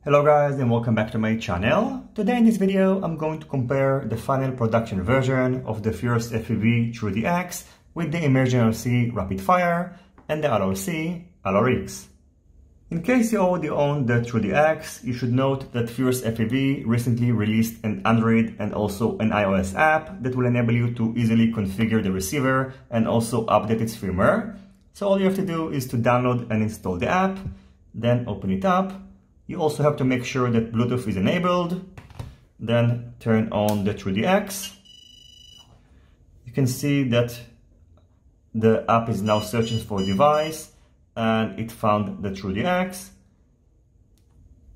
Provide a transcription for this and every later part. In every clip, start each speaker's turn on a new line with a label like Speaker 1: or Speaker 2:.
Speaker 1: Hello guys and welcome back to my channel. Today in this video I'm going to compare the final production version of the FuriousFPV TruedX with the emergency RapidFire and the OwlRX. In case you already own the TruedX, you should note that FuriousFPV recently released an Android and also an iOS app that will enable you to easily configure the receiver and also update its firmware. So all you have to do is to download and install the app, then open it up. You also have to make sure that Bluetooth is enabled, then turn on the TruedX. You can see that the app is now searching for a device and it found the TruedX.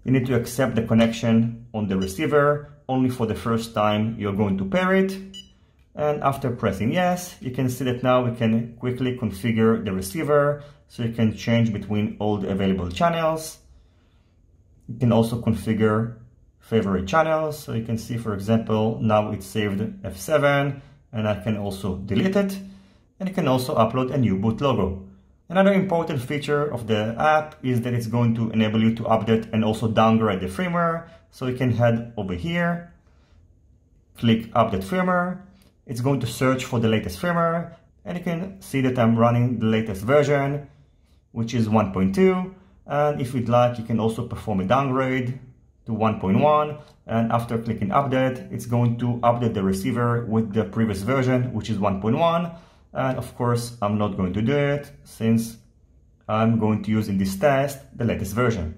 Speaker 1: You need to accept the connection on the receiver. Only for the first time you're going to pair it. And after pressing yes, you can see that now we can quickly configure the receiver, so you can change between all the available channels. You can also configure favorite channels, so you can see, for example, now it's saved F7 and I can also delete it, and you can also upload a new boot logo. Another important feature of the app is that it's going to enable you to update and also downgrade the firmware, so you can head over here, click update firmware. It's going to search for the latest firmware, and you can see that I'm running the latest version, which is 1.2. And if you'd like, you can also perform a downgrade to 1.1, and after clicking update, it's going to update the receiver with the previous version, which is 1.1. And of course, I'm not going to do it since I'm going to use in this test the latest version.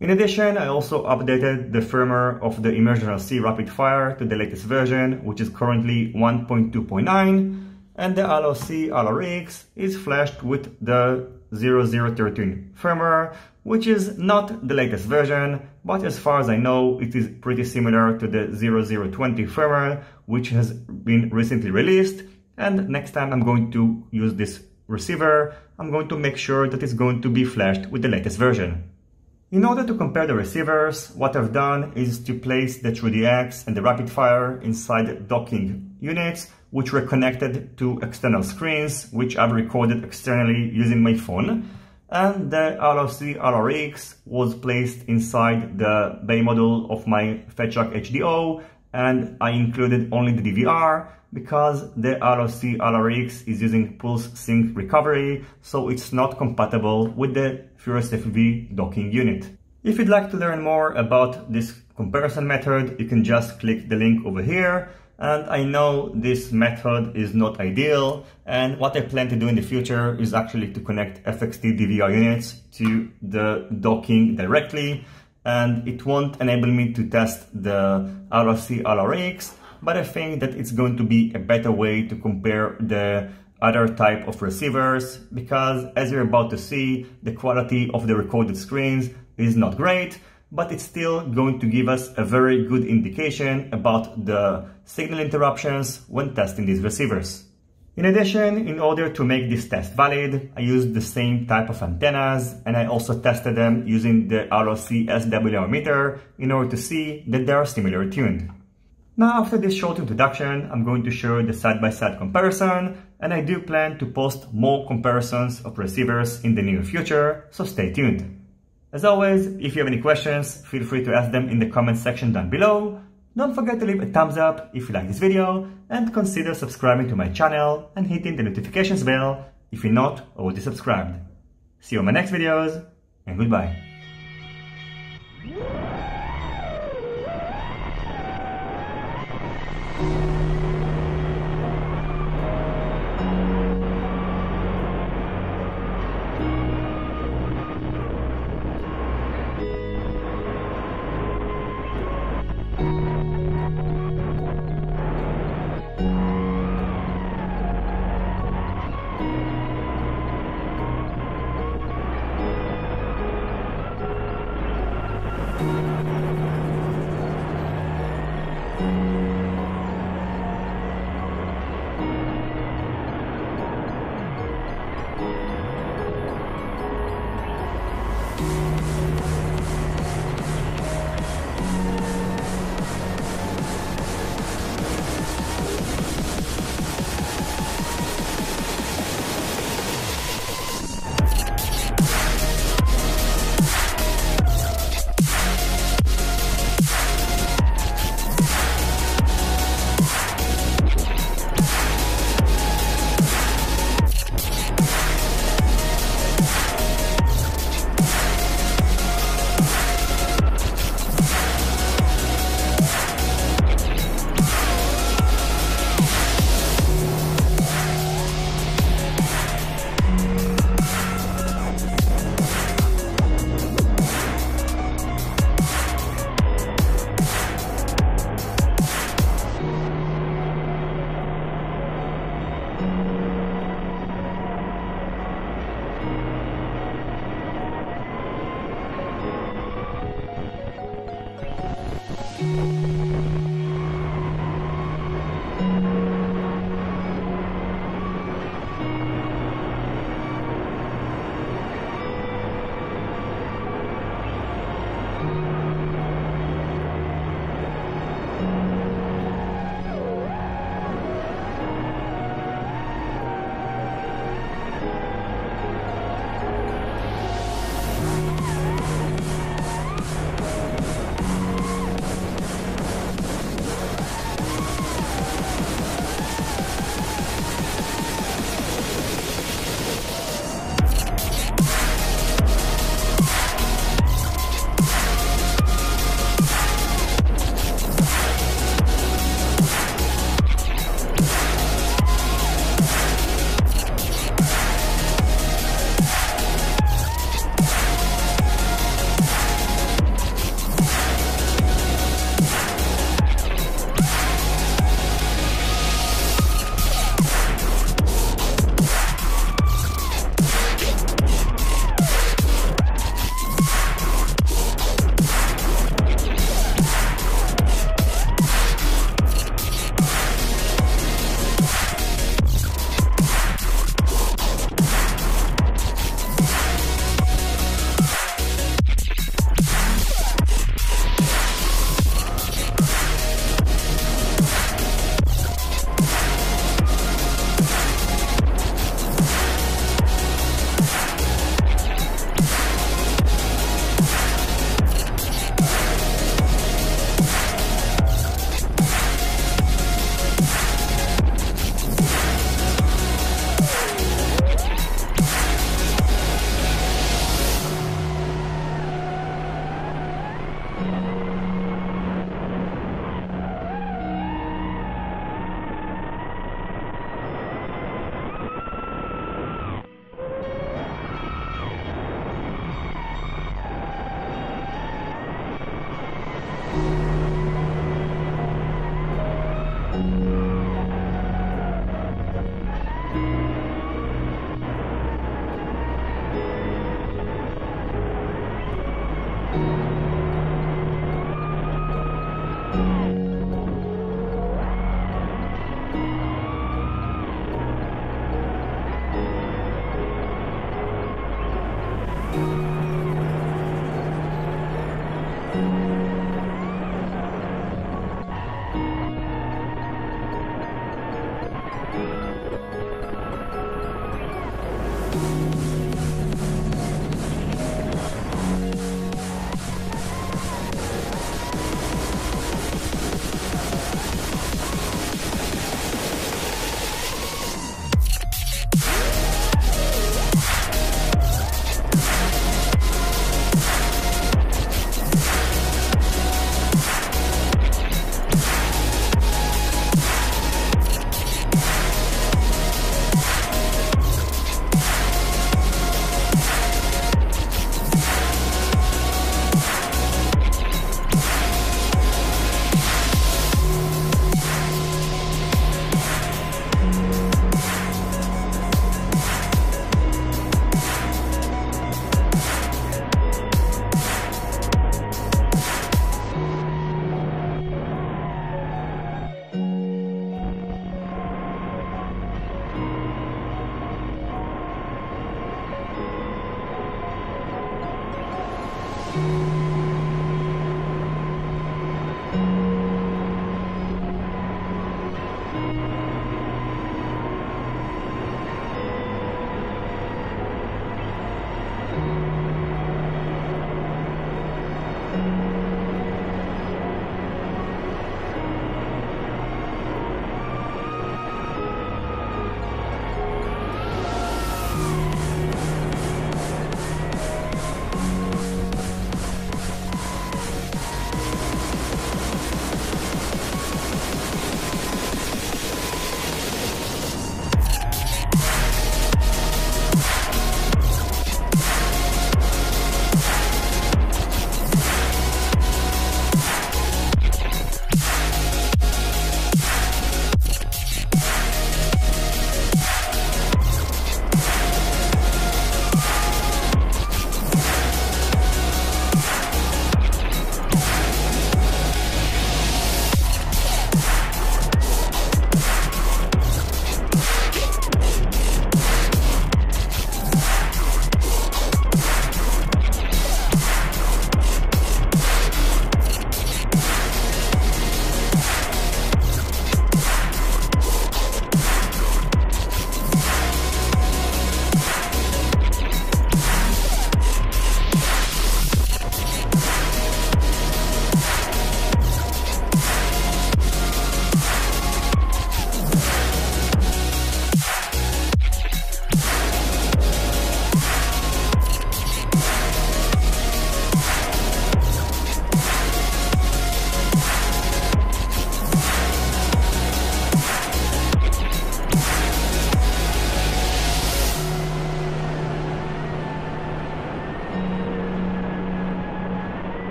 Speaker 1: In addition, I also updated the firmware of the emergency RapidFire to the latest version, which is currently 1.2.9, and the OwlRX is flashed with the 0013 firmware, which is not the latest version, but as far as I know, it is pretty similar to the 0020 firmware, which has been recently released. And next time I'm going to use this receiver, I'm going to make sure that it's going to be flashed with the latest version. In order to compare the receivers, what I've done is to place the TruedX and the RapidFire inside docking units, which were connected to external screens, which I've recorded externally using my phone. And the OwlRX was placed inside the bay module of my Fatshark HDO, and I included only the DVR because the OwlRX is using pulse sync recovery, so it's not compatible with the FuriousFPV docking unit. If you'd like to learn more about this comparison method, you can just click the link over here. And I know this method is not ideal, and what I plan to do in the future is actually to connect FXT DVR units to the docking directly, and it won't enable me to test the OwlRX, but I think that it's going to be a better way to compare the other type of receivers, because as you're about to see, the quality of the recorded screens is not great, but it's still going to give us a very good indication about the signal interruptions when testing these receivers. In addition, in order to make this test valid, I used the same type of antennas, and I also tested them using the ROC SWR meter in order to see that they are similarly tuned. Now, after this short introduction, I'm going to show the side-by-side comparison, and I do plan to post more comparisons of receivers in the near future, so stay tuned. As always, if you have any questions, feel free to ask them in the comment section down below. Don't forget to leave a thumbs up if you like this video, and consider subscribing to my channel and hitting the notifications bell if you're not already subscribed. See you on my next videos, and goodbye.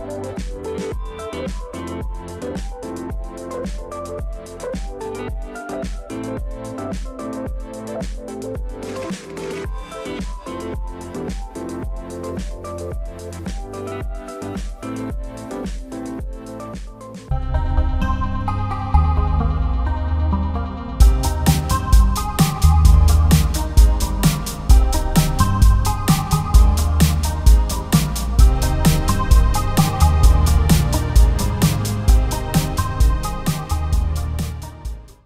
Speaker 1: you.